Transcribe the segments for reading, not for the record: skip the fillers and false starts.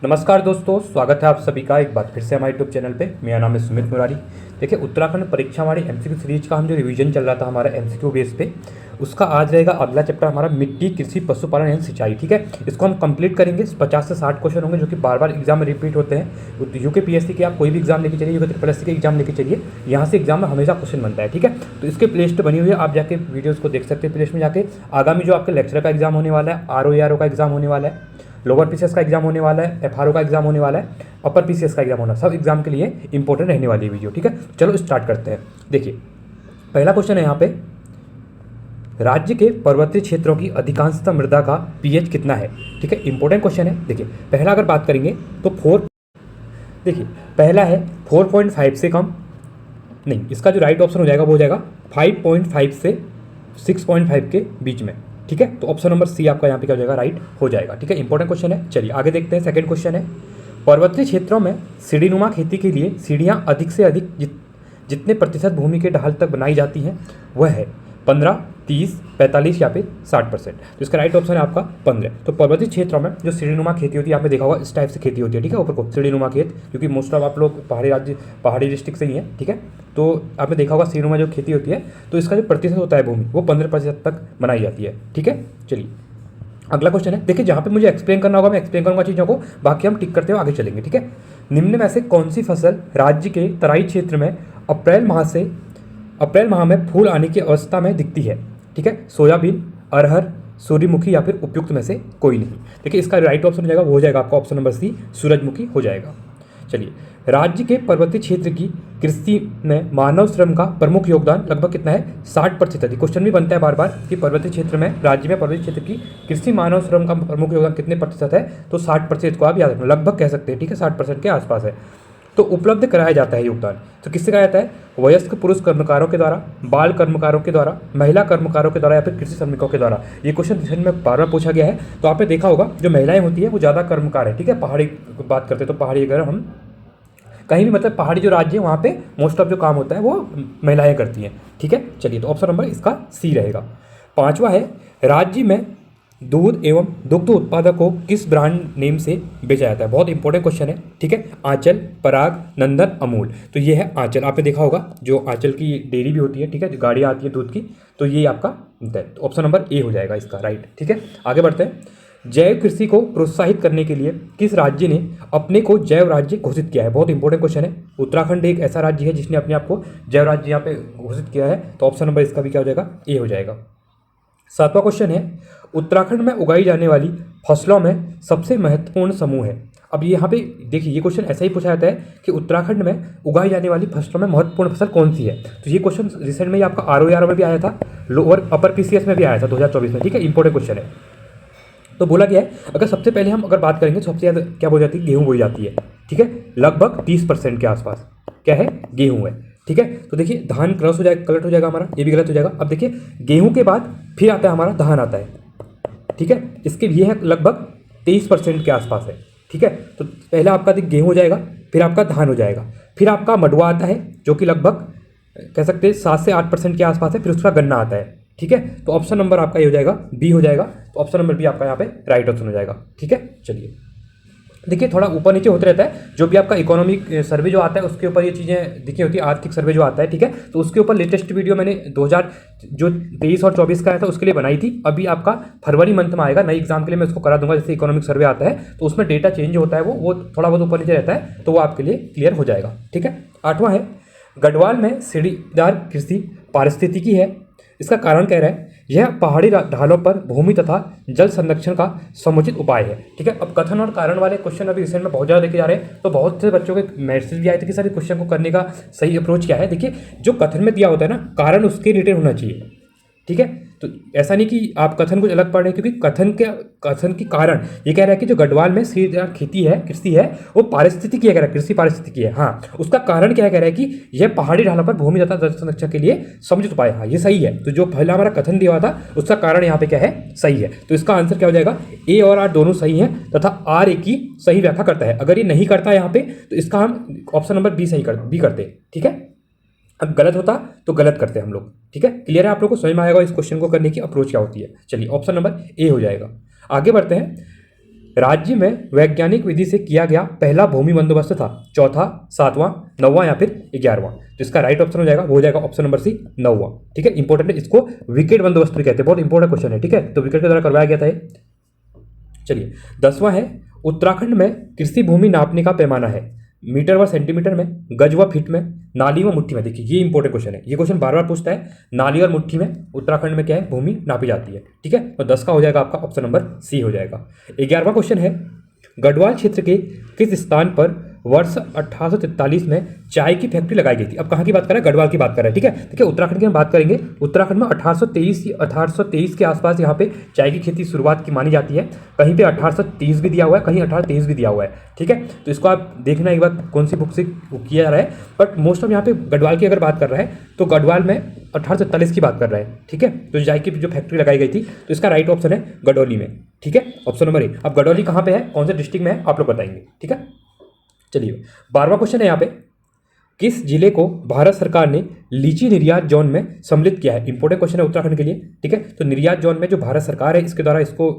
नमस्कार दोस्तों, स्वागत है आप सभी का एक बार फिर से हमारे यूट्यूब चैनल पे। मेरा नाम है सुमित मुरारी। देखिए, उत्तराखंड परीक्षा हमारी एमसीक्यू सीरीज का हम जो रिवीजन चल रहा था हमारा एमसीक्यू बेस पे, उसका आज रहेगा अगला चैप्टर हमारा मिट्टी, कृषि, पशुपालन एवं सिंचाई। ठीक है, इसको हम कंप्लीट करेंगे। 50 से 60 क्वेश्चन होंगे जो कि बार बार एग्जाम में रिपीट होते हैं। यूके पीएससी के आप कोई भी एग्जाम लेके चलिए, यूके ट्रिपल के एग्जाम लेके चलिए, यहाँ से एग्जाम में हमेशा क्वेश्चन बनता है। ठीक है, तो इसके प्ले लिस्ट बनी हुई है, आप जाके वीडियोज़ को देख सकते हैं प्ले लिस्ट में जाके। आगामी जो आपके लेक्चर का एग्जाम होने वाला है, आरओ का एग्जाम होने वाला है, लोअर पीसीएस का एग्जाम होने वाला है, एफआरओ का एग्जाम होने वाला है, अपर पीसीएस का एग्जाम होना, सब एग्जाम के लिए इंपॉर्टेंट रहने वाली है वीडियो। ठीक है, चलो स्टार्ट करते हैं। देखिए, पहला क्वेश्चन है यहाँ पे, राज्य के पर्वतीय क्षेत्रों की अधिकांशतः मृदा का पीएच कितना है। ठीक है, इंपॉर्टेंट क्वेश्चन है। देखिए, पहला अगर बात करेंगे तो देखिए पहला है 4.5 से कम नहीं, इसका जो राइट ऑप्शन हो जाएगा वो हो जाएगा 5.5 से 6.5 के बीच में। ठीक है, तो ऑप्शन नंबर सी आपका यहाँ पे क्या हो जाएगा, राइट हो जाएगा। ठीक है, इंपॉर्टेंट क्वेश्चन है। चलिए आगे देखते हैं। सेकंड क्वेश्चन है, पर्वतीय क्षेत्रों में सीढ़ीनुमा खेती के लिए सीढ़ियाँ अधिक से अधिक जितने प्रतिशत भूमि के ढाल तक बनाई जाती हैं वह है 15, 30, 45 या फिर 60%। तो इसका राइट ऑप्शन है आपका 15। तो पर्वतीय क्षेत्रों में जो सीढ़ीनुमा खेती होती है, आपने देखा होगा इस टाइप से खेती होती है। ठीक है, ऊपर को सीढ़ीनुमा खेत, क्योंकि मोस्ट ऑफ आप लोग पहाड़ी डिस्ट्रिक्ट से ही हैं। ठीक है, तो आपने देखा होगा सीढ़ीनुमा जो खेती होती है, तो इसका जो प्रतिशत होता है भूमि, वो 15% तक बनाई जाती है। ठीक है, चलिए अगला क्वेश्चन है। देखिए, जहाँ पे मुझे एक्सप्लेन करना होगा मैं एक्सप्लेन करूँगा चीज़ों को, बाकी हम टिक करते हुए आगे चलेंगे। ठीक है, निम्न में से कौन सी फसल राज्य के तराई क्षेत्र में अप्रैल माह में फूल आने की अवस्था में दिखती है। ठीक है, सोयाबीन, अरहर, सूर्यमुखी या फिर उपयुक्त में से कोई नहीं। देखिए, इसका राइट ऑप्शन हो जाएगा वो हो जाएगा आपका ऑप्शन नंबर सी, सूरजमुखी हो जाएगा। चलिए, राज्य के पर्वतीय क्षेत्र की कृषि में मानव श्रम का प्रमुख योगदान लगभग कितना है, 60%। क्वेश्चन भी बनता है बार बार कि पर्वतीय क्षेत्र में, राज्य में पर्वतीय क्षेत्र की कृषि मानव श्रम का प्रमुख योगदान कितने प्रतिशत है, तो 60% को आप याद रखना, लगभग कह सकते हैं। ठीक है, 60% के आसपास है। तो उपलब्ध कराया जाता है योगदान, तो किससे कराया जाता है, वयस्क पुरुष कर्मकारों के द्वारा, बाल कर्मकारों के द्वारा, महिला कर्मकारों के द्वारा या फिर कृषि श्रमिकों के द्वारा। ये क्वेश्चन रिसेंट में बार बार पूछा गया है। तो आपने देखा होगा जो महिलाएं होती है वो ज़्यादा कर्मकार है। ठीक है, पहाड़ी की बात करते हैं तो पहाड़ी अगर हम कहीं भी मतलब पहाड़ी जो राज्य है वहाँ पे मोस्ट ऑफ जो काम होता है वो महिलाएं करती हैं। ठीक है, चलिए तो ऑप्शन नंबर इसका सी रहेगा। पांचवा है, राज्य में दूध एवं दुग्ध उत्पादक को किस ब्रांड नेम से बेचा जाता है। बहुत इंपॉर्टेंट क्वेश्चन है। ठीक है, आंचल, पराग, नंदन, अमूल। तो ये है आंचल, आपने देखा होगा जो आंचल की डेयरी भी होती है। ठीक है, जो गाड़ियाँ आती है दूध की, तो ये आपका तो ऑप्शन नंबर ए हो जाएगा इसका राइट। ठीक है, आगे बढ़ते हैं। जैव कृषि को प्रोत्साहित करने के लिए किस राज्य ने अपने को जैव राज्य घोषित किया है। बहुत इंपॉर्टेंट क्वेश्चन है। उत्तराखंड एक ऐसा राज्य है जिसने अपने आप को जैव राज्य यहाँ पे घोषित किया है, तो ऑप्शन नंबर इसका भी क्या हो जाएगा, ए हो जाएगा। सातवां क्वेश्चन है, उत्तराखंड में उगाई जाने वाली फसलों में सबसे महत्वपूर्ण समूह है। अब यहाँ पे देखिए, ये क्वेश्चन ऐसा ही पूछा जाता है कि उत्तराखंड में उगाई जाने वाली फसलों में महत्वपूर्ण फसल कौन सी है। तो ये क्वेश्चन रिसेंट में ही आपका आरओ में भी आया था, लोअर अपर पीसीएस में भी आया था 2024 में। ठीक है, इंपॉर्टेंट क्वेश्चन है। तो बोला गया है, अगर सबसे पहले हम अगर बात करेंगे तो सबसे ज़्यादा क्या बोल जाती है, गेहूँ बोई जाती है। ठीक है, लगभग 30% के आसपास क्या है, गेहूँ है। ठीक है, तो देखिए धान क्रॉस हो जाएगा, गलत हो जाएगा हमारा, ये भी गलत हो जाएगा। अब देखिए, गेहूँ के बाद फिर आता है हमारा धान आता है। ठीक है, इसके ये है लगभग 23% के आसपास है। ठीक है, तो पहले आपका गेहूँ हो जाएगा, फिर आपका धान हो जाएगा, फिर आपका मडुआ आता है जो कि लगभग कह सकते हैं 7 से 8% के आसपास है, फिर उसका गन्ना आता है। ठीक है, तो ऑप्शन नंबर आपका ये हो जाएगा, बी हो जाएगा। तो ऑप्शन नंबर बी आपका यहाँ पे राइट ऑप्शन हो जाएगा। ठीक है, चलिए देखिए, थोड़ा ऊपर नीचे होते रहता है। जो भी आपका इकोनॉमिक सर्वे जो आता है उसके ऊपर ये चीज़ें दिखी होती है, आर्थिक सर्वे जो आता है। ठीक है, तो उसके ऊपर लेटेस्ट वीडियो मैंने 2023 और 24 का आया था उसके लिए बनाई थी। अभी आपका फरवरी मंथ में आएगा, नई एग्जाम के लिए मैं उसको करा दूंगा। जैसे इकोनॉमिक सर्वे आता है तो उसमें डेटा चेंज होता है, वो थोड़ा बहुत ऊपर नीचे रहता है, तो वो आपके लिए क्लियर हो जाएगा। ठीक है, आठवां है, गढ़वाल में सीढ़ीदार कृषि पारिस्थितिकी है। इसका कारण कह रहा है, यह पहाड़ी ढालों पर भूमि तथा जल संरक्षण का समुचित उपाय है। ठीक है, अब कथन और कारण वाले क्वेश्चन अभी रिसेंट में बहुत ज़्यादा देखे जा रहे हैं, तो बहुत से बच्चों के मैसेज भी आए थे कि सर क्वेश्चन को करने का सही अप्रोच क्या है। देखिए, जो कथन में दिया होता है ना, कारण उसके रिलेटेड होना चाहिए। ठीक है, तो ऐसा नहीं कि आप कथन कुछ अलग पढ़ रहे हैं, क्योंकि कथन के कारण ये कह रहा है कि जो गढ़वाल में सीढ़ीदार खेती है, कृषि है, वो पारिस्थितिकी है, कह रहा है कृषि पारिस्थितिकी है। हाँ, उसका कारण क्या है, कह रहा है कि यह पहाड़ी ढालों पर भूमि तथा जल संरक्षण के लिए समुचित उपाय। हाँ, ये सही है। तो जो पहला हमारा कथन दिया हुआ था उसका कारण यहाँ पे क्या है, सही है। तो इसका आंसर क्या हो जाएगा, ए और आर दोनों सही है तथा आर ए की सही व्याख्या करता है। अगर ये नहीं करता है यहाँ पे तो इसका हम ऑप्शन नंबर बी करते हैं। ठीक है, अब गलत होता तो गलत करते हैं हम लोग। ठीक है, क्लियर है, आप लोग को समझ में आएगा इस क्वेश्चन को करने की अप्रोच क्या होती है। चलिए ऑप्शन नंबर ए हो जाएगा। आगे बढ़ते हैं। राज्य में वैज्ञानिक विधि से किया गया पहला भूमि बंदोबस्त था? चौथा, सातवां, नौवां या फिर 11वां? तो इसका राइट ऑप्शन हो जाएगा, वो हो जाएगा ऑप्शन नंबर सी, नौवां। ठीक है, इंपॉर्टेंट है, इसको विकेट बंदोबस्त भी कहते हैं, बहुत इंपॉर्टेंट क्वेश्चन है। ठीक है, तो विकेट के द्वारा करवाया गया था ये। चलिए 10वां है, उत्तराखंड में कृषि भूमि नापने का पैमाना है? मीटर व सेंटीमीटर में, गज व फीट में, नाली व मुट्ठी में? देखिए ये इंपॉर्टेंट क्वेश्चन है, ये क्वेश्चन बार बार पूछता है। नाली और मुट्ठी में उत्तराखंड में क्या है, भूमि नापी जाती है। ठीक है, तो 10 का हो जाएगा आपका ऑप्शन नंबर सी हो जाएगा। 11वां क्वेश्चन है, गढ़वाल क्षेत्र के किस स्थान पर वर्ष 1843 में चाय की फैक्ट्री लगाई गई थी? अब कहाँ की बात कर रहा है, गढ़वाल की बात कर रहा है। ठीक है, देखिए उत्तराखंड की हम बात करेंगे, उत्तराखंड में 1823 के आसपास यहाँ पे चाय की खेती शुरुआत की मानी जाती है। कहीं पे 1830 भी दिया हुआ है, कहीं 1823 भी दिया हुआ है। ठीक है, तो इसको आप देखना एक बार कौन सी बुक से किया जा रहा है, बट मोस्ट ऑफ यहाँ पे गढ़वाल की अगर बात कर रहा है तो गढ़वाल में 1843 की बात कर रहा है। ठीक है, तो चाय की जो फैक्ट्री लगाई गई थी, तो इसका राइट ऑप्शन है गडौली में। ठीक है, ऑप्शन नंबर ए। अब गडौली कहाँ पे है, कौन से डिस्ट्रिक्ट में है, आप लोग बताएंगे। ठीक है, चलिए 12वां क्वेश्चन है यहाँ पे, किस जिले को भारत सरकार ने लीची निर्यात जोन में सम्मिलित किया है? इंपॉर्टेंट क्वेश्चन है उत्तराखंड के लिए। ठीक है, तो निर्यात जोन में जो भारत सरकार है इसके द्वारा इसको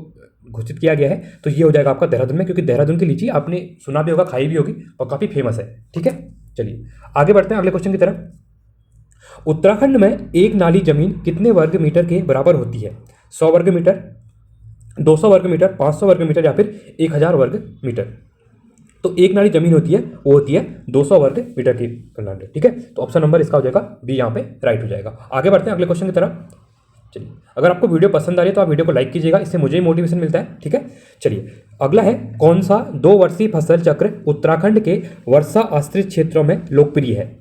घोषित किया गया है, तो ये हो जाएगा आपका देहरादून में, क्योंकि देहरादून की लीची आपने सुना भी होगा, खाई भी होगी और काफ़ी फेमस है। ठीक है, चलिए आगे बढ़ते हैं अगले क्वेश्चन की तरफ। उत्तराखंड में एक नाली जमीन कितने वर्ग मीटर के बराबर होती है? 100 वर्ग मीटर, 200 वर्ग मीटर, 500 वर्ग मीटर या फिर 1000 वर्ग मीटर? तो एक नाली जमीन होती है वो होती है 200 वर्ग मीटर की नाली। ठीक है, तो ऑप्शन नंबर इसका हो जाएगा बी, यहाँ पे राइट हो जाएगा। आगे बढ़ते हैं अगले क्वेश्चन की तरफ। चलिए, अगर आपको वीडियो पसंद आ रही है तो आप वीडियो को लाइक कीजिएगा, इससे मुझे ही मोटिवेशन मिलता है। ठीक है, चलिए अगला है, कौन सा 2 वर्षीय फसल चक्र उत्तराखंड के वर्षा आश्रित क्षेत्रों में लोकप्रिय है?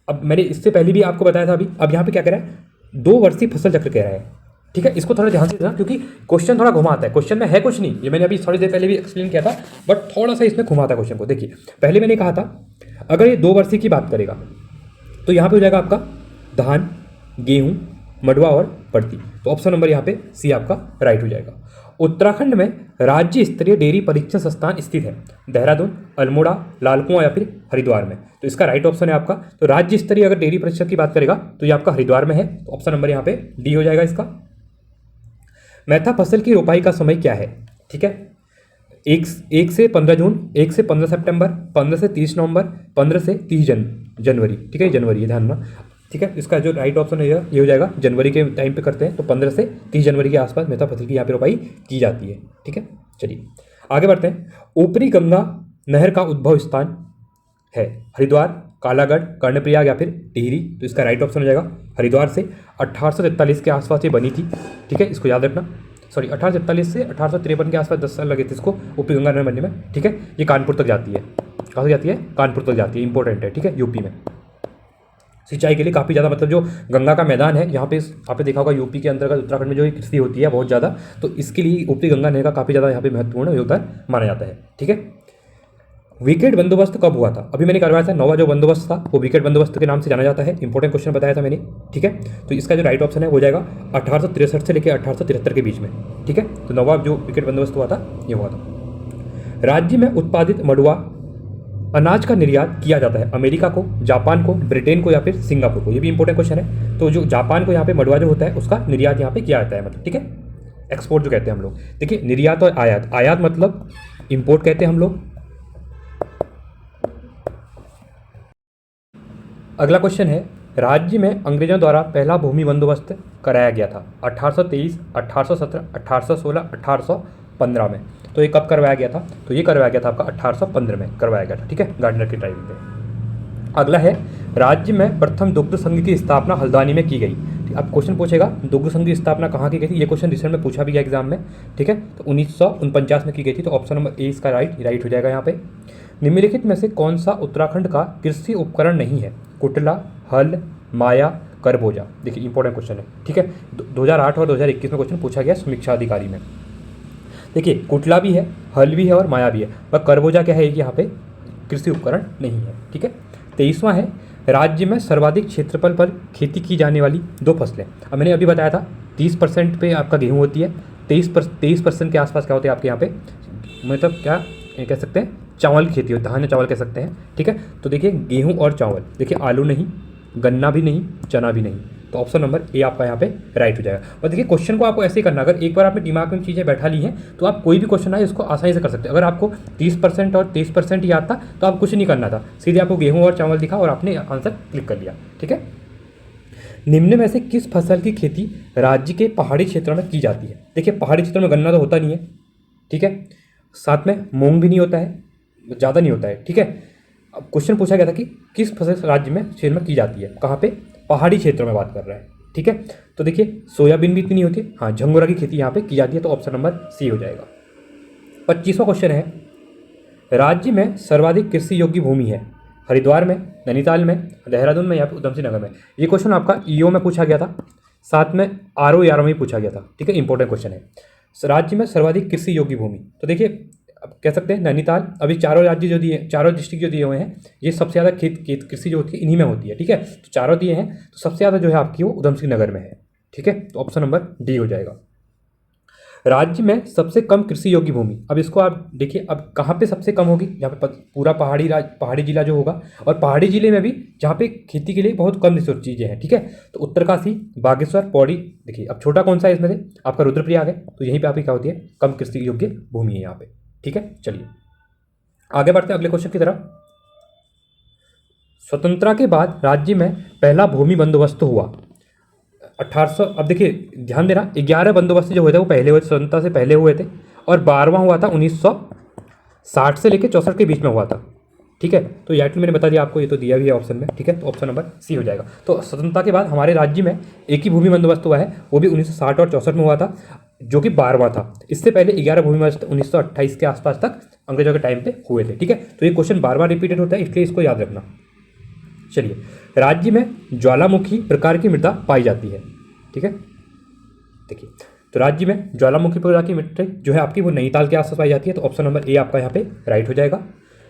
अब मैंने इससे पहले भी आपको बताया था अभी, अब यहाँ पे क्या कह रहा है, 2 वर्षीय फसल चक्र कह रहा है। ठीक है, इसको थोड़ा ध्यान से देना, क्योंकि क्वेश्चन थोड़ा घुमाता है, क्वेश्चन में है कुछ नहीं, ये मैंने अभी थोड़ी देर पहले भी एक्सप्लेन किया था, बट थोड़ा सा इसमें घुमाता है क्वेश्चन को। देखिए पहले मैंने कहा था अगर ये 2 वर्षीय की बात करेगा तो यहाँ पे हो जाएगा आपका धान, गेहूँ, मडुआ और पड़ती, तो ऑप्शन नंबर यहाँ पे सी आपका राइट हो जाएगा। उत्तराखंड में राज्य स्तरीय डेयरी परीक्षण संस्थान स्थित है? देहरादून, अल्मोड़ा, लालकुआं या फिर हरिद्वार में? तो इसका राइट ऑप्शन है आपका, तो राज्य स्तरीय अगर डेयरी परीक्षण की बात करेगा तो ये आपका हरिद्वार में है, तो ऑप्शन नंबर यहाँ पे डी हो जाएगा इसका। मैथा फसल की रोपाई का समय क्या है? ठीक है, 1 से 15 जून, 1 से 15 सितंबर, 15 से 30 नवंबर, 15 से 30 जनवरी। ठीक है, जनवरी ये ध्यान रखना। ठीक है, इसका जो राइट ऑप्शन है ये हो जाएगा, जनवरी के टाइम पे करते हैं, तो 15 से 30 जनवरी के आसपास मैथा फसल की यहाँ पे रोपाई की जाती है। ठीक है, चलिए आगे बढ़ते हैं। ऊपरी गंगा नहर का उद्भव स्थान है? हरिद्वार, कालागढ़, कर्णप्रयाग या फिर टिहरी? तो इसका राइट ऑप्शन हो जाएगा हरिद्वार से 1843 के आसपास ये बनी थी। ठीक है, इसको याद रखना, सॉरी 1843 से 1853 के आसपास 10 साल लगे थे इसको ऊपरी गंगा नहर बनने में। ठीक है, ये कानपुर तक जाती है, कहाँ तक जाती है, कानपुर तक जाती है, इंपॉर्टेंट है। ठीक है, यूपी में सिंचाई के लिए काफ़ी ज़्यादा, मतलब जो गंगा का मैदान है यहाँ पे आपने देखा होगा यूपी के अंतर्गत उत्तराखंड में जो कृषि होती है बहुत ज़्यादा, तो इसके लिए ऊपरी गंगा नहर का काफ़ी ज़्यादा यहाँ पे महत्वपूर्ण योगदान माना जाता है। ठीक है, विकेट बंदोबस्त कब हुआ था? अभी मैंने करवाया था, 9वां जो बंदोबस्त था वो विकेट बंदोबस्त के नाम से जाना जाता है, इंपॉर्टेंट क्वेश्चन बताया था मैंने। ठीक है, तो इसका जो राइट ऑप्शन है वो जाएगा 1863 से लेकर 1873 के बीच में। ठीक है, तो 9वां जो विकेट बंदोबस्त हुआ था ये हुआ था। राज्य में उत्पादित मडुआ अनाज का निर्यात किया जाता है अमेरिका को, जापान को, ब्रिटेन को या फिर सिंगापुर को? ये भी इंपॉर्टेंट क्वेश्चन है। तो जो जापान को यहाँ पे मडुआ जो होता है उसका निर्यात यहाँ पे किया जाता है, मतलब ठीक है, एक्सपोर्ट जो कहते हैं हम लोग। देखिए निर्यात और आयात, आयात मतलब इंपोर्ट कहते हैं हम लोग। अगला क्वेश्चन है, राज्य में अंग्रेजों द्वारा पहला भूमि बंदोबस्त कराया गया था? 1823, 1817, 1816, 1815 में? तो ये कब करवाया गया था? तो ये करवाया गया था आपका 1815 में करवाया गया था। ठीक है, गार्डनर की टाइम पे। अगला है, राज्य में प्रथम दुग्ध संघ की स्थापना हल्द्वानी में की गई। अब क्वेश्चन पूछेगा दुग्ध संघ की स्थापना कहाँ की गई थी, ये क्वेश्चन रिसेंट में पूछा भी गया एग्जाम में। ठीक है, तो 1949 में की गई थी, तो ऑप्शन नंबर ए इसका राइट हो जाएगा यहाँ पे। निम्नलिखित में से कौन सा उत्तराखंड का कृषि उपकरण नहीं है? कुटला, हल, माया, करबोजा? देखिए इंपॉर्टेंट क्वेश्चन है। ठीक है, 2008 और 2021 में क्वेश्चन पूछा गया समीक्षा अधिकारी में। देखिए कुटला भी है, हल भी है और माया भी है, पर करबोजा क्या है कि यहाँ पे कृषि उपकरण नहीं है। ठीक है, 23वां है, राज्य में सर्वाधिक क्षेत्रफल पर खेती की जाने वाली 2 फसलें। अब मैंने अभी बताया था 30% पे आपका गेहूँ होती है, 23% के आसपास क्या होते हैं आपके यहाँ पे, मतलब क्या कह सकते हैं, चावल की खेती होती है, धान या चावल कह सकते हैं। ठीक है, तो देखिए गेहूँ और चावल, देखिए आलू नहीं, गन्ना भी नहीं, चना भी नहीं। तो ऑप्शन नंबर ए आपका यहाँ पे राइट हो जाएगा। और देखिए क्वेश्चन को आपको ऐसे ही करना, अगर एक बार आपने दिमाग में चीज़ें बैठा ली हैं तो आप कोई भी क्वेश्चन आए इसको आसानी से कर सकते हैं। अगर आपको 30% और 23% याद था तो आप कुछ नहीं करना था, सीधे आपको गेहूँ और चावल दिखा और आपने आंसर क्लिक कर लिया। ठीक है, निम्न में से किस फसल की खेती राज्य के पहाड़ी क्षेत्रों में की जाती है? देखिए पहाड़ी क्षेत्रों में गन्ना तो होता नहीं है, ठीक है, साथ में मूंग भी नहीं होता है, ज़्यादा नहीं होता है। ठीक है, अब क्वेश्चन पूछा गया था कि किस फसल राज्य में क्षेत्र में की जाती है, कहाँ पे? पहाड़ी क्षेत्रों में बात कर रहा है। ठीक है, तो देखिए सोयाबीन भी इतनी नहीं होती है, हाँ झंगोरा की खेती यहाँ पे की जाती है, तो ऑप्शन नंबर सी हो जाएगा। 25वां क्वेश्चन है, राज्य में सर्वाधिक कृषि योग्य भूमि है हरिद्वार में, नैनीताल में, देहरादून में या फिर उधम सिंह नगर में? ये क्वेश्चन आपका ईओ में पूछा गया था, साथ में आरओ यारो में पूछा गया था। ठीक है, इंपॉर्टेंट क्वेश्चन है। राज्य में सर्वाधिक कृषि योग्य भूमि, तो देखिए अब कह सकते हैं नैनीताल, अभी चारों राज्य जो दिए, चारों डिस्ट्रिक्ट जो दिए हुए हैं, ये सबसे ज़्यादा खेत कृषि जो होती है इन्हीं में होती है। ठीक है, तो चारों दिए हैं, तो सबसे ज़्यादा जो है आपकी वो उधम सिंह नगर में है। ठीक है, तो ऑप्शन नंबर डी हो जाएगा। राज्य में सबसे कम कृषि योग्य भूमि, अब इसको आप देखिए अब कहाँ पे सबसे कम होगी, यहाँ पे पूरा पहाड़ी जिला जो होगा, और पहाड़ी जिले में भी जहाँ पे खेती के लिए बहुत कम चीज़ें हैं। ठीक है, तो उत्तरकाशी, बागेश्वर, पौड़ी, देखिए अब छोटा कौन सा है इसमें से? आपका रुद्रप्रयाग है, तो यहीं पे आपकी क्या होती है? कम कृषि योग्य भूमि है यहाँ पे। ठीक है, चलिए आगे बढ़ते हैं अगले क्वेश्चन की तरफ। स्वतंत्रता के बाद राज्य में पहला भूमि बंदोबस्त हुआ 1800, अब देखिए ध्यान देना, 11 बंदोबस्त जो हुए थे वो पहले हुए, स्वतंत्रता से पहले हुए थे, और 12वां हुआ था 1960 से लेकर 64 के बीच में हुआ था। ठीक है, तो यार मैंने बता दिया आपको, ये तो दिया भी है ऑप्शन में। ठीक है, तो ऑप्शन नंबर सी हो जाएगा। तो स्वतंत्रता के बाद हमारे राज्य में एक ही भूमि बंदोबस्त हुआ है, वो भी 1960 और 64 में हुआ था, जो कि 12वां था। इससे पहले 11 भूमि बंदोबस्त 1928 के आसपास तक अंग्रेजों के टाइम पे हुए थे। ठीक है, तो ये क्वेश्चन बार बार रिपीटेड होता है, इसलिए इसको याद रखना। चलिए, राज्य में ज्वालामुखी प्रकार की मृदा पाई जाती है। ठीक है, देखिए तो राज्य में ज्वालामुखी प्रकार की मिट्टी जो है आपकी वो नैनीताल के आसपास पाई जाती है, तो ऑप्शन नंबर ए आपका यहाँ पे राइट हो जाएगा।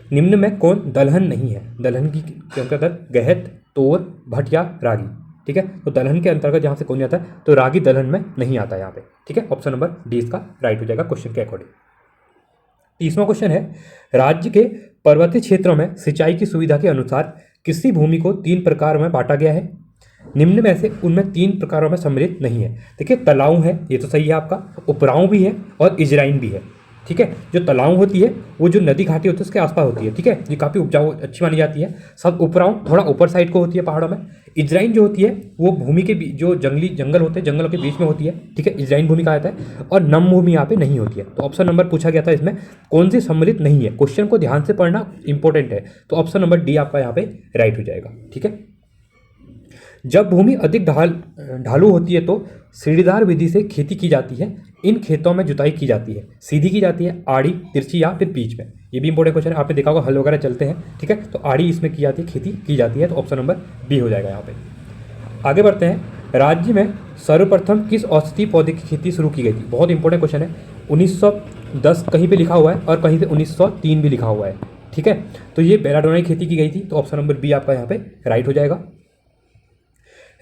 निम्न में कौन दलहन नहीं है? दलहन की अंतर्गत गहत, तोर, भट या रागी? ठीक है, तो दलहन के अंतर्गत जहाँ से कौन आता है, तो रागी दलहन में नहीं आता है यहाँ पे। ठीक है, ऑप्शन नंबर डी इसका राइट हो जाएगा क्वेश्चन के अकॉर्डिंग। 30वां क्वेश्चन है, राज्य के पर्वतीय क्षेत्रों में सिंचाई की सुविधा के अनुसार कृषि भूमि को 3 प्रकार में बांटा गया है, निम्न में से उनमें 3 प्रकारों में सम्मिलित नहीं है। देखिए तलाऊ है, ये तो सही है आपका, उपराऊ भी है और इजराइन भी है। ठीक है, जो तलाऊ होती है वो जो नदी घाटी होती है उसके आसपास होती है। ठीक है, ये काफ़ी उपजाऊ अच्छी मानी जाती है। सब उपराऊ थोड़ा ऊपर साइड को होती है पहाड़ों में। इजराइन जो होती है वो भूमि के जो जंगल होते हैं, जंगलों के बीच में होती है। ठीक है, इजराइन भूमि कहा जाता है, और नम भूमि यहाँ पे नहीं होती है। तो ऑप्शन नंबर पूछा गया था इसमें कौन सी सम्मिलित नहीं है, क्वेश्चन को ध्यान से पढ़ना इंपॉर्टेंट है, तो ऑप्शन नंबर डी आपका यहाँ पे राइट हो जाएगा। ठीक है, जब भूमि अधिक ढालू होती है तो सीढ़ीदार विधि से खेती की जाती है। इन खेतों में जुताई की जाती है, सीधी की जाती है, आड़ी, तिरछी या फिर बीच में? ये भी इंपॉर्टेंट क्वेश्चन है, आपने देखा होगा हल वगैरह चलते हैं। ठीक है, तो आड़ी इसमें की जाती है, खेती की जाती है, तो ऑप्शन नंबर बी हो जाएगा यहाँ पे। आगे बढ़ते हैं, राज्य में सर्वप्रथम किस औषधीय पौधे की खेती शुरू की गई थी? बहुत इंपॉर्टेंट क्वेश्चन है, 1910 कहीं पे लिखा हुआ है और कहीं पे 1903 भी लिखा हुआ है। ठीक है, तो ये बेलाडोना की खेती की गई थी, तो ऑप्शन नंबर बी आपका यहाँ पे राइट हो जाएगा।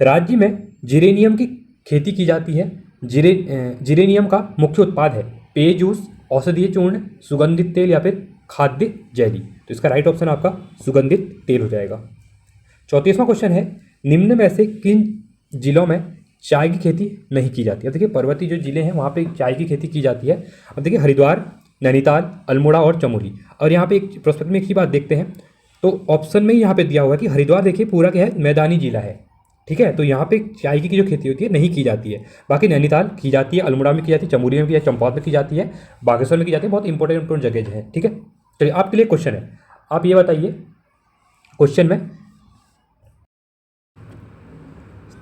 राज्य में जिरेनियम की खेती की जाती है। जिरेनियम का मुख्य उत्पाद है पेय जूस, औषधीय चूर्ण, सुगंधित तेल या फिर खाद्य जेली? तो इसका राइट ऑप्शन आपका सुगंधित तेल हो जाएगा। 34वां क्वेश्चन है, निम्न में से किन जिलों में चाय की खेती नहीं की जाती है? देखिए पर्वतीय जो जिले हैं वहाँ पे चाय की खेती की जाती है। अब देखिए हरिद्वार, नैनीताल, अल्मोड़ा और चमोली। और यहाँ पे एक प्रोस्पेक्ट में एक ही बात देखते हैं, तो ऑप्शन में ही यहाँ पे दिया हुआ है कि हरिद्वार देखिए पूरा क्या है, मैदानी जिला है। ठीक है, तो यहाँ पे चाय की जो खेती होती है नहीं की जाती है। बाकी नैनीताल की जाती है, अल्मोड़ा में की जाती है, चमोली में की जाती है, चंपावत में की जाती है, बागेश्वर में की जाती है। बहुत इंपॉर्टेंट जगह है। ठीक है, चलिए आपके लिए क्वेश्चन है, आप ये बताइए क्वेश्चन में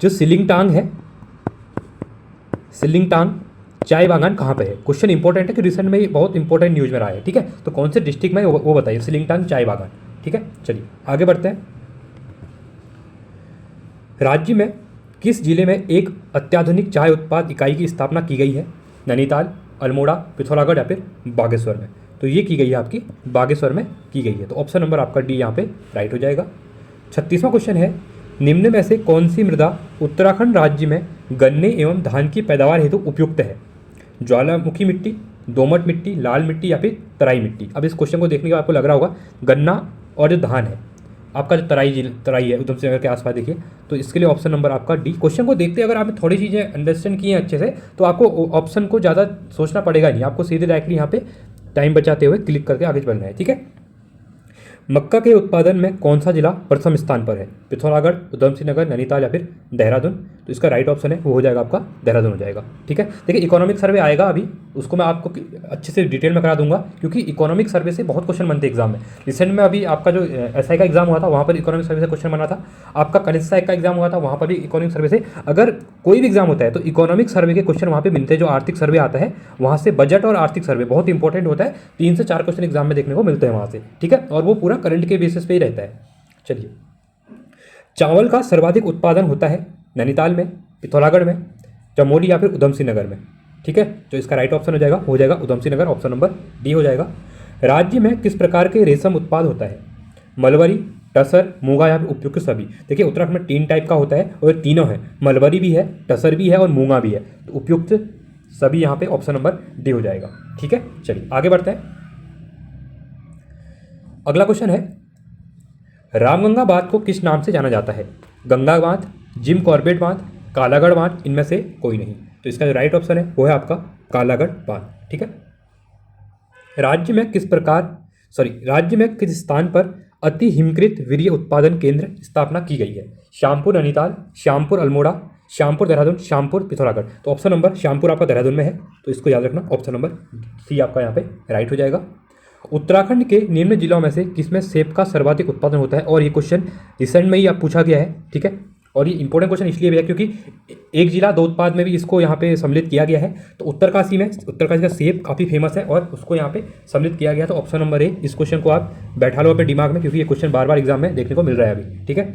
जो सिलिंगटांग है, सिलिंगटांग चाय बागान कहाँ पे है? क्वेश्चन इंपॉर्टेंट है कि रिसेंट में ये बहुत इंपॉर्टेंट न्यूज़ में रहा है। ठीक है, तो कौन से डिस्ट्रिक्ट में वो बताइए, सिलिंगटांग चाय बागान। ठीक है, चलिए आगे बढ़ते हैं। राज्य में किस जिले में एक अत्याधुनिक चाय उत्पाद इकाई की स्थापना की गई है? नैनीताल, अल्मोड़ा, पिथौरागढ़ या फिर बागेश्वर में? तो ये की गई है आपकी बागेश्वर में की गई है, तो ऑप्शन नंबर आपका डी यहाँ पे राइट हो जाएगा। 36वां क्वेश्चन है, निम्न में से कौन सी मृदा उत्तराखंड राज्य में गन्ने एवं धान की पैदावार हेतु उपयुक्त है? ज्वालामुखी मिट्टी, दोमट मिट्टी, लाल मिट्टी या फिर तराई मिट्टी? अब इस क्वेश्चन को देखने के बाद आपको लग रहा होगा गन्ना और जो धान है आपका जो तराई है उधम सिंह नगर के आसपास देखिए, तो इसके लिए ऑप्शन नंबर आपका डी। क्वेश्चन को देखते अगर आपने थोड़ी चीज़ें अंडरस्टैंड की हैं अच्छे से तो आपको ऑप्शन को ज़्यादा सोचना पड़ेगा नहीं, आपको सीधे डायरेक्टली यहाँ पे टाइम बचाते हुए क्लिक करके आगे बढ़ना है। ठीक है, मक्का के उत्पादन में कौन सा जिला प्रथम स्थान पर है? पिथौरागढ़, उधम सिंह नगर, नैनीताल या फिर देहरादून? तो इसका राइट ऑप्शन है वो हो जाएगा आपका देहरादून हो जाएगा। ठीक है, देखिए इकोनॉमिक सर्वे आएगा अभी, उसको मैं आपको अच्छे से डिटेल में करा दूंगा, क्योंकि इकोनॉमिक सर्वे से बहुत क्वेश्चन बनते हैं एग्जाम में। रिसेंट में अभी आपका जो एसआई का एग्जाम हुआ था वहाँ पर इकोनॉमिक सर्वे से क्वेश्चन बना था, आपका कनिष्ठ का एग्जाम हुआ था वहाँ पर भी इकोनॉमिक सर्वे से। अगर कोई भी एग्जाम होता है तो इकोनॉमिक सर्वे के क्वेश्चन वहाँ पे मिलते हैं, जो आर्थिक सर्वे आता है वहाँ से बजट और आर्थिक सर्वे बहुत इंपॉर्टेंट होता है, 3 से 4 क्वेश्चन एग्जाम में देखने को मिलते हैं वहाँ से। ठीक है, और वो पूरा करंट के बेसिस पे ही रहता है। चलिए, चावल का सर्वाधिक उत्पादन होता है नैनीताल में, पिथौरागढ़ में, चमोली या फिर उधम सिंह नगर में? ठीक है, तो इसका राइट ऑप्शन हो जाएगा Udham Singh Nagar, option number D हो जाएगा। राज्य में किस प्रकार के रेशम उत्पाद होता है? मलबरी, टसर, मूंगा या फिर उपयुक्त सभी? देखिए उत्तराखंड में 3 टाइप का होता है और तीनों है, मलबरी भी है, टसर भी है और मूंगा भी है, तो उपयुक्त सभी यहाँ पे ऑप्शन नंबर डी हो जाएगा। ठीक है, चलिए आगे बढ़ते हैं। अगला क्वेश्चन है, रामगंगा बांध को किस नाम से जाना जाता है? गंगा बांध, जिम कॉर्बेट बांध, कालागढ़ बांध, इनमें से कोई नहीं। तो इसका जो राइट ऑप्शन है वो है आपका कालागढ़ बांध। ठीक है, राज्य में किस स्थान पर अति हिमकृत वीर्य उत्पादन केंद्र स्थापना की गई है? श्यामपुर नैनीताल, श्यामपुर अल्मोड़ा, श्यामपुर देहरादून, श्यामपुर पिथौरागढ़? तो ऑप्शन नंबर श्यामपुर आपका देहरादून में है, तो इसको याद रखना, ऑप्शन नंबर सी आपका यहाँ पे राइट हो जाएगा। उत्तराखंड के निम्न जिलों में से किसमें सेब का सर्वाधिक उत्पादन होता है? और ये क्वेश्चन रिसेंट में ही आप पूछा गया है। ठीक है, और ये इंपॉर्टेंट क्वेश्चन इसलिए भी है क्योंकि एक जिला दो उत्पाद में भी इसको यहाँ पे सम्मिलित किया गया है। तो उत्तरकाशी का सेब काफ़ी फेमस है और उसको यहाँ पे सम्मिलित किया गया। तो ऑप्शन नंबर ए, इस क्वेश्चन को आप बैठा लो अपने दिमाग में, क्योंकि ये क्वेश्चन बार बार एग्जाम में देखने को मिल रहा है अभी। ठीक है,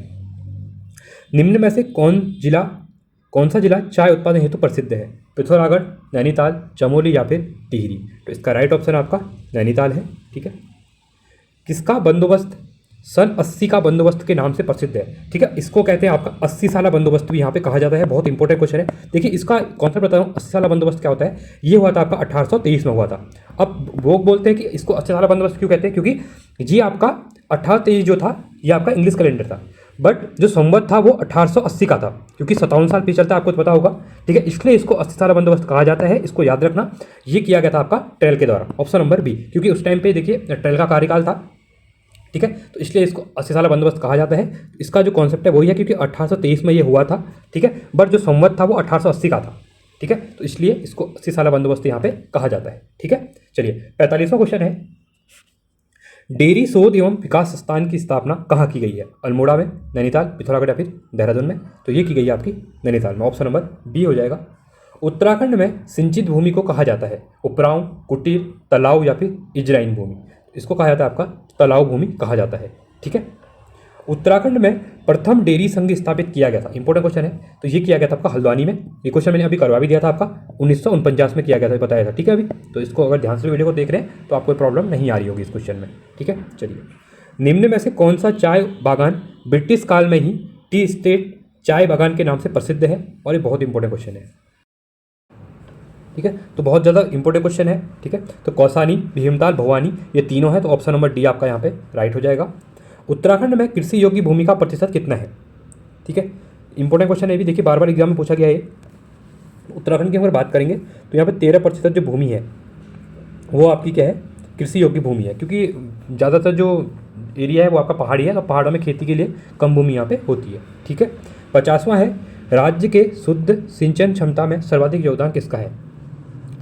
निम्न में से कौन सा जिला चाय उत्पादन हेतु प्रसिद्ध है? पिथौरागढ़, नैनीताल, चमोली या फिर टिहरी? तो इसका राइट ऑप्शन आपका नैनीताल है। ठीक है, किसका बंदोबस्त सन 80 का बंदोबस्त के नाम से प्रसिद्ध है? ठीक है, इसको कहते हैं आपका 80 साला बंदोबस्त भी यहाँ पे कहा जाता है। बहुत इंपॉर्टेंट क्वेश्चन है। देखिए इसका कॉन्सेप्ट बता रहा हूँ, 80 साला बंदोबस्त क्या होता है। ये हुआ था आपका 1823 में हुआ था। अब वो बोलते हैं कि इसको 80 साला बंदोबस्त क्यों कहते हैं, क्योंकि ये आपका 1823 जो था ये आपका इंग्लिश कैलेंडर था, बट जो संवत था वो 1880 का था, क्योंकि 57 साल पीछे चलता है, आपको तो पता होगा। ठीक है, इसलिए इसको 80 साला बंदोबस्त कहा जाता है, इसको याद रखना। ये किया गया था आपका ट्रेल के द्वारा, ऑप्शन नंबर बी, क्योंकि उस टाइम पे देखिए ट्रेल का कार्यकाल था। ठीक है, तो इसलिए इसको 80 साला बंदोबस्त कहा जाता है। इसका जो कॉन्सेप्ट है वही है, क्योंकि 1823 में ये हुआ था। ठीक है, बट जो संवत था वो 1880 का था। ठीक है, तो इसलिए इसको 80 साला बंदोबस्त यहाँ पे कहा जाता है। ठीक है, चलिए 45वां क्वेश्चन है, डेयरी शोध एवं विकास संस्थान की स्थापना कहाँ की गई है? अल्मोड़ा में, नैनीताल, पिथौरागढ़ या फिर देहरादून में? तो ये की गई है आपकी नैनीताल में, ऑप्शन नंबर बी हो जाएगा। उत्तराखंड में सिंचित भूमि को कहा जाता है? उपरांव, कुटीर, तालाब या फिर इजराइन भूमि? इसको कहा जाता है आपका तालाब भूमि कहा जाता है। ठीक है, उत्तराखंड में प्रथम डेयरी संघ स्थापित किया गया था, इंपॉर्टेंट क्वेश्चन है। तो ये किया गया था आपका हल्द्वानी में। ये क्वेश्चन मैंने अभी करवा भी दिया था आपका, 1949 में किया गया था, बताया था। ठीक है, अभी तो इसको अगर ध्यान से वीडियो को देख रहे हैं तो आपको प्रॉब्लम नहीं आ रही होगी इस क्वेश्चन में। ठीक है, चलिए, निम्न में से कौन सा चाय बागान ब्रिटिश काल में ही टी स्टेट चाय बागान के नाम से प्रसिद्ध है? और ये बहुत इंपॉर्टेंट क्वेश्चन है। ठीक है, तो बहुत ज़्यादा इंपॉर्टेंट क्वेश्चन है। ठीक है, तो कौसानी, भीमताल, भवानी, ये तीनों है, तो ऑप्शन नंबर डी आपका यहाँ पे राइट हो जाएगा। उत्तराखंड में कृषि योग्य भूमि का प्रतिशत कितना है? ठीक है, इंपॉर्टेंट क्वेश्चन है भी, देखिए बार बार एग्जाम में पूछा गया है। उत्तराखंड की अगर बात करेंगे तो यहाँ पे 13% जो भूमि है वो आपकी क्या है, कृषि योग्य भूमि है, क्योंकि ज़्यादातर जो एरिया है वो आपका पहाड़ी है, तो पहाड़ों में खेती के लिए कम भूमि यहाँ पे होती है। ठीक है, 50वां है, राज्य के शुद्ध सिंचन क्षमता में सर्वाधिक योगदान किसका है?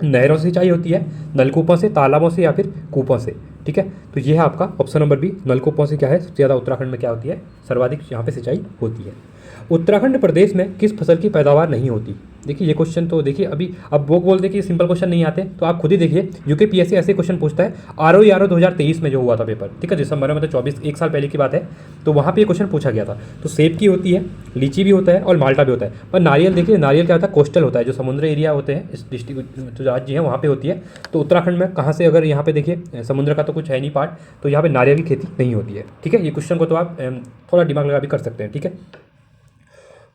नहरों से सिंचाई होती है, नलकूपों से, तालाबों से या फिर कूपों से? ठीक है, तो ये है आपका ऑप्शन नंबर बी, नलकूपों से क्या है सबसे ज़्यादा उत्तराखंड में क्या होती है, सर्वाधिक यहाँ पे सिंचाई होती है। उत्तराखंड प्रदेश में किस फसल की पैदावार नहीं होती? देखिए ये क्वेश्चन तो देखिए अभी अब वो बोलते कि सिंपल क्वेश्चन नहीं आते, तो आप खुद ही देखिए यूकेपीएससी ऐसे क्वेश्चन पूछता है। आरओ 2023 में जो हुआ था पेपर, ठीक है, दिसंबर में, मतलब 24 एक साल पहले की बात है, तो वहाँ पे ये क्वेश्चन पूछा गया था। तो सेब की होती है, लीची भी होता है और माल्टा भी होता है। पर नारियल देखिए, नारियल क्या होता है, कोस्टल होता है, जो समुद्र एरिया होते हैं इस डिस्ट्रिक्ट जो राज्य है वहाँ पे होती है। तो उत्तराखंड में कहाँ से, अगर यहाँ पे देखिए समुद्र का तो कुछ है नहीं पार्ट, तो यहाँ पे नारियल की खेती नहीं होती है। ठीक है, ये क्वेश्चन को तो आप थोड़ा दिमाग लगा भी कर सकते हैं। ठीक है,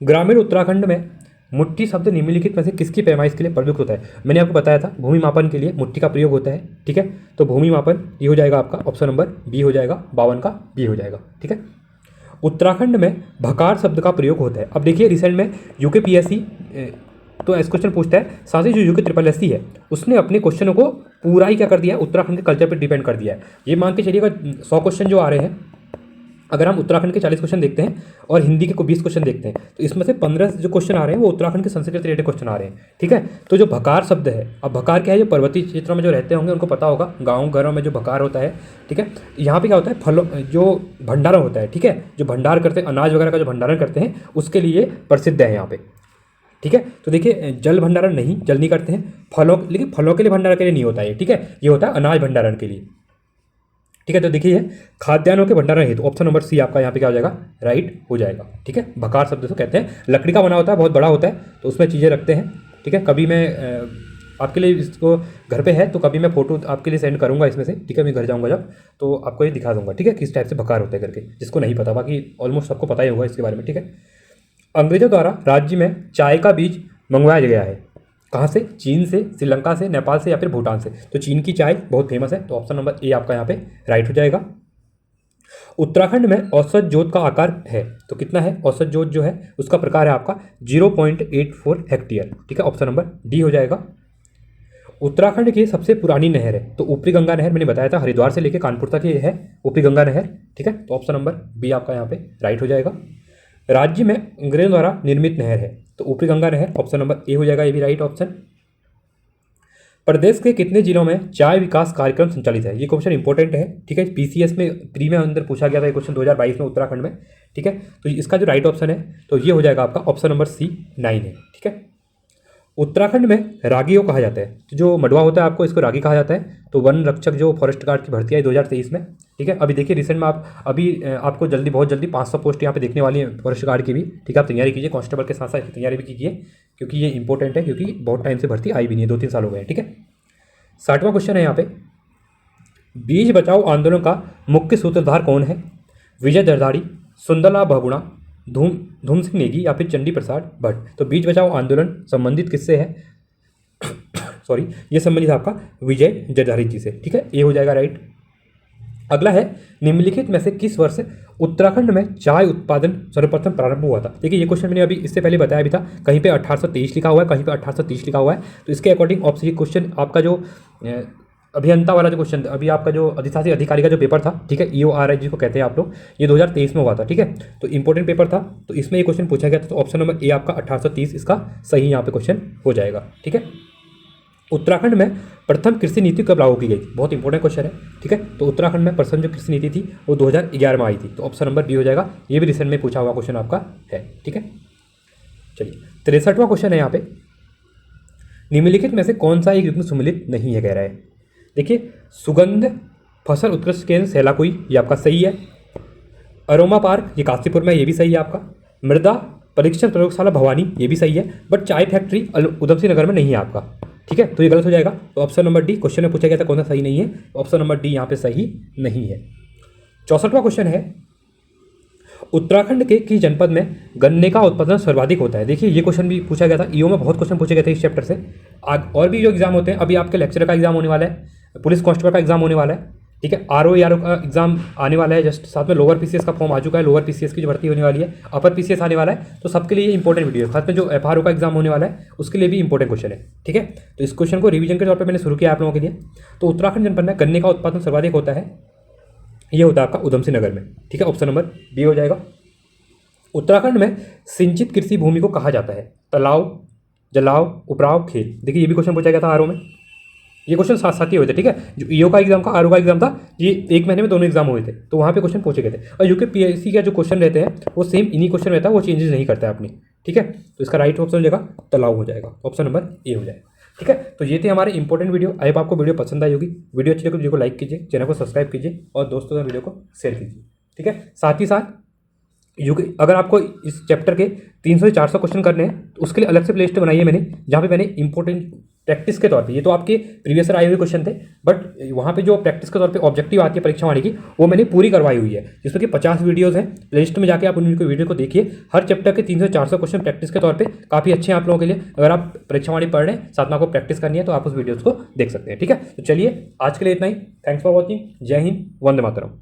ग्रामीण उत्तराखंड में मुट्ठी शब्द निम्नलिखित में से किसकी पैमाइश के लिए प्रयुक्त होता है? मैंने आपको बताया था भूमि मापन के लिए मुट्ठी का प्रयोग होता है। ठीक है, तो भूमि मापन ये हो जाएगा आपका ऑप्शन नंबर बी हो जाएगा, 52 का बी हो जाएगा। ठीक है, उत्तराखंड में भकार शब्द का प्रयोग होता है। अब देखिए रिसेंट में यूके पीएससी तो ऐसे क्वेश्चन पूछता है, साथ ही जो यूके ट्रिपल एससी है उसने अपने क्वेश्चनों को पूरा ही क्या कर दिया है, उत्तराखंड के कल्चर पर डिपेंड कर दिया है। ये मान के चलिएगा 100 क्वेश्चन जो आ रहे हैं, अगर हम उत्तराखंड के 40 क्वेश्चन देखते हैं और हिंदी के 20 क्वेश्चन देखते हैं, तो इसमें से 15 जो क्वेश्चन आ रहे हैं वो उत्तराखंड के संस्कृत रिलेटेड क्वेश्चन आ रहे हैं। ठीक है, तो जो भकार शब्द है, अब भकार क्या है, जो पर्वतीय क्षेत्रों में जो रहते होंगे उनको पता होगा, गाँव घरों में जो भकार होता है। ठीक है, यहाँ पे क्या होता है, फलों जो भंडारण होता है। ठीक है, जो भंडार करते हैं, अनाज वगैरह का जो भंडारण करते हैं उसके लिए प्रसिद्ध है यहाँ पे। ठीक है, तो देखिए जल भंडारण नहीं, जल नहीं करते हैं, फलों, लेकिन फलों के लिए भंडारण के लिए नहीं होता है। ठीक है, ये होता है अनाज भंडारण के लिए। ठीक है, तो देखिए खाद्यान्नों के भंडारण हेतु ऑप्शन नंबर सी आपका यहाँ पे क्या हो जाएगा, राइट हो जाएगा। ठीक है, भकार शब्द तो कहते हैं, लकड़ी का बना होता है, बहुत बड़ा होता है, तो उसमें चीज़ें रखते हैं। ठीक है, कभी मैं आपके लिए इसको घर पे है तो कभी मैं फोटो आपके लिए सेंड करूँगा इसमें से। ठीक है, मैं घर जाऊँगा जब तो आपको ये दिखा दूँगा। ठीक है, किस टाइप से भकार होता है करके, जिसको नहीं पता, बाकी ऑलमोस्ट सबको पता ही होगा इसके बारे में। ठीक है, अंग्रेजों द्वारा राज्य में चाय का बीज मंगवाया गया है, कहाँ से, चीन से, श्रीलंका से, नेपाल से या फिर भूटान से। तो चीन की चाय बहुत फेमस है, तो ऑप्शन नंबर ए आपका यहाँ पे राइट हो जाएगा। उत्तराखंड में औसत जोत का आकार है, तो कितना है औसत जोत जो है उसका प्रकार है आपका 0.84 हेक्टेयर। ठीक है, ऑप्शन नंबर डी हो जाएगा। उत्तराखंड की सबसे पुरानी नहर है, तो ऊपरी गंगा नहर, मैंने बताया था हरिद्वार से लेकर कानपुर तक ये है ऊपरी गंगा नहर। ठीक है, तो ऑप्शन नंबर बी आपका यहाँ पे राइट हो जाएगा। राज्य में अंग्रेजों द्वारा निर्मित नहर है, तो ऊपरी गंगा नहर, ऑप्शन नंबर ए हो जाएगा, ये भी राइट ऑप्शन। प्रदेश के कितने जिलों में चाय विकास कार्यक्रम संचालित है, ये क्वेश्चन इंपॉर्टेंट है। ठीक है, पीसीएस में प्री में अंदर पूछा गया था ये क्वेश्चन 2022 में उत्तराखंड में। ठीक है, तो इसका जो राइट ऑप्शन है तो ये हो जाएगा आपका ऑप्शन नंबर सी 9 है। ठीक है, उत्तराखंड में रागियों कहा जाता है, तो जो मडवा होता है आपको इसको रागी कहा जाता है। तो वन रक्षक जो फॉरेस्ट गार्ड की भर्ती आई 2023 में। ठीक है, अभी देखिए रिसेंट में आपको जल्दी, बहुत जल्दी 500 पोस्ट यहाँ पे देखने वाली है फॉरेस्ट गार्ड की भी। ठीक है, आप तैयारी कीजिए, कांस्टेबल के साथ साथ तैयारी भी कीजिए, क्योंकि ये इंपॉर्टेंट है, क्योंकि बहुत टाइम से भर्ती आई भी नहीं है, 2-3 साल हो गए हैं। ठीक है, 60वां क्वेश्चन है यहाँ पे, बीज बचाओ आंदोलन का मुख्य सूत्रधार कौन है, विजय जरदारी, सुंदरलाल बहुगुणा, धूम सिंह नेगी या फिर चंडी प्रसाद भट्ट। तो बीज बचाओ आंदोलन संबंधित किससे है, सॉरी, ये संबंधित आपका विजय जरदारी जी से। ठीक है, ये हो जाएगा राइट। अगला है, निम्नलिखित में से किस वर्ष उत्तराखंड में चाय उत्पादन सर्वप्रथम प्रारंभ हुआ था। देखिए ये क्वेश्चन मैंने अभी इससे पहले बताया भी था, कहीं पे 1823 लिखा हुआ है, कहीं पे 1830 लिखा हुआ है। तो इसके अकॉर्डिंग ऑप्शन ये क्वेश्चन आपका जो अभियंता वाला जो क्वेश्चन, अभी आपका जो अधिशासी अधिकारी का जो पेपर था, ठीक है, EORI जिसको कहते हैं आप लोग, ये 2023 में हुआ था। ठीक है, तो इंपॉर्टेंट पेपर था, तो इसमें ये क्वेश्चन पूछा गया था। तो ऑप्शन नंबर ए आपका 1830 इसका सही यहाँ पे क्वेश्चन हो जाएगा। ठीक है, उत्तराखंड में प्रथम कृषि नीति कब लागू की गई थी, बहुत इंपॉर्टेंट क्वेश्चन है। ठीक है, तो उत्तराखंड में प्रथम जो कृषि नीति थी वो 2011 में आई थी, तो ऑप्शन नंबर बी हो जाएगा। ये भी रिसेंट में पूछा हुआ क्वेश्चन आपका है। ठीक है, चलिए 63वां क्वेश्चन है यहाँ पे, निम्नलिखित में से कौन सा एक युग्म सम्मिलित नहीं है, कह रहा है। देखिए, सुगंध फसल उत्कृष्ट केंद्र सेलाकुई, ये आपका सही है। अरोमा पार्क ये काशीपुर में, ये भी सही है आपका। मृदा परीक्षण प्रयोगशाला भवानी, ये भी सही है, बट चाय फैक्ट्री उधम सिंह नगर में नहीं है आपका। ठीक है, तो ये गलत हो जाएगा। तो ऑप्शन नंबर डी, क्वेश्चन में पूछा गया था कौन सा सही नहीं है, तो ऑप्शन नंबर डी यहाँ पे सही नहीं है। 64वां क्वेश्चन है, उत्तराखंड के किस जनपद में गन्ने का उत्पादन सर्वाधिक होता है। देखिए ये क्वेश्चन भी पूछा गया था, ईओ में बहुत क्वेश्चन पूछे गए थे इस चैप्टर से। और भी जो एग्जाम होते हैं, अभी आपके लेक्चरर का एग्जाम होने वाला है, पुलिस कांस्टेबल का एग्जाम होने वाला है। ठीक है, RO का एग्जाम आने वाला है, जस्ट साथ में लोअर PCS का फॉर्म आ चुका है, लोअर PCS की जो भर्ती होने वाली है, अपर PCS आने वाला है। तो सबके लिए ये इंपॉर्टेंट वीडियो है, खास में जो FRO का एग्जाम होने वाला है उसके लिए भी इंपॉर्टेंट क्वेश्चन है। ठीक है, तो इस क्वेश्चन को रिवीजन के तौर पर मैंने शुरू किया आप लोगों के लिए। तो उत्तराखंड जनपद में गन्ने का उत्पादन सर्वाधिक होता है, ये होता है आपका उधम सिंह नगर में। ठीक है, ऑप्शन नंबर बी हो जाएगा। उत्तराखंड में सिंचित कृषि भूमि को कहा जाता है, तालाब, जलाव, उपराव, खेत। देखिए ये भी क्वेश्चन पूछा गया था RO में, ये क्वेश्चन साथ साथ ही हुए थे। ठीक है, जो EO का एग्जाम का, RO का एग्जाम था, ये एक महीने में दोनों एग्जाम हुए थे, तो वहाँ पे क्वेश्चन पूछे गए थे। और यूके PSC का जो क्वेश्चन रहते हैं वो सेम इन्हीं क्वेश्चन रहता है, वो चेंजेस नहीं करता है अपनी। ठीक है, तो इसका राइट ऑप्शन हो जाएगा तालाब हो जाएगा, ऑप्शन नंबर ए हो जाएगा। ठीक है, तो ये थे हमारे इंपॉर्टेंट वीडियो। आई होप आपको वीडियो पसंद आई होगी। वीडियो अच्छी लगे तो वीडियो को लाइक कीजिए, चैनल को सब्सक्राइब कीजिए और दोस्तों के वीडियो को शेयर कीजिए। ठीक है, साथ ही साथ अगर आपको इस चैप्टर के 300 से 400 क्वेश्चन करने हैं तो उसके लिए अलग से प्लेलिस्ट बनाई है मैंने, जहाँ पे मैंने इंपॉर्टेंट प्रैक्टिस के तौर पे, ये तो आपके प्रीवियस ईयर आए हुए क्वेश्चन थे, बट वहाँ पे जो प्रैक्टिस के तौर पे ऑब्जेक्टिव आती है परीक्षा वाली की, वो मैंने पूरी करवाई हुई है, जिसमें कि 50 वीडियोस हैं। प्लेलिस्ट में जाके आप उन वीडियो को देखिए। हर चैप्टर के 300 से 400 क्वेश्चन प्रैक्टिस के तौर पर काफ़ी अच्छे हैं आप लोगों के लिए। अगर आप परीक्षा वाली पढ़ रहे हैं, साथ में आपको प्रैक्टिस करनी है, तो आप उस वीडियोज़ को देख सकते हैं। ठीक है, तो चलिए आज के लिए इतना ही। Thanks for watching. जय हिंद, वंदे मातरम।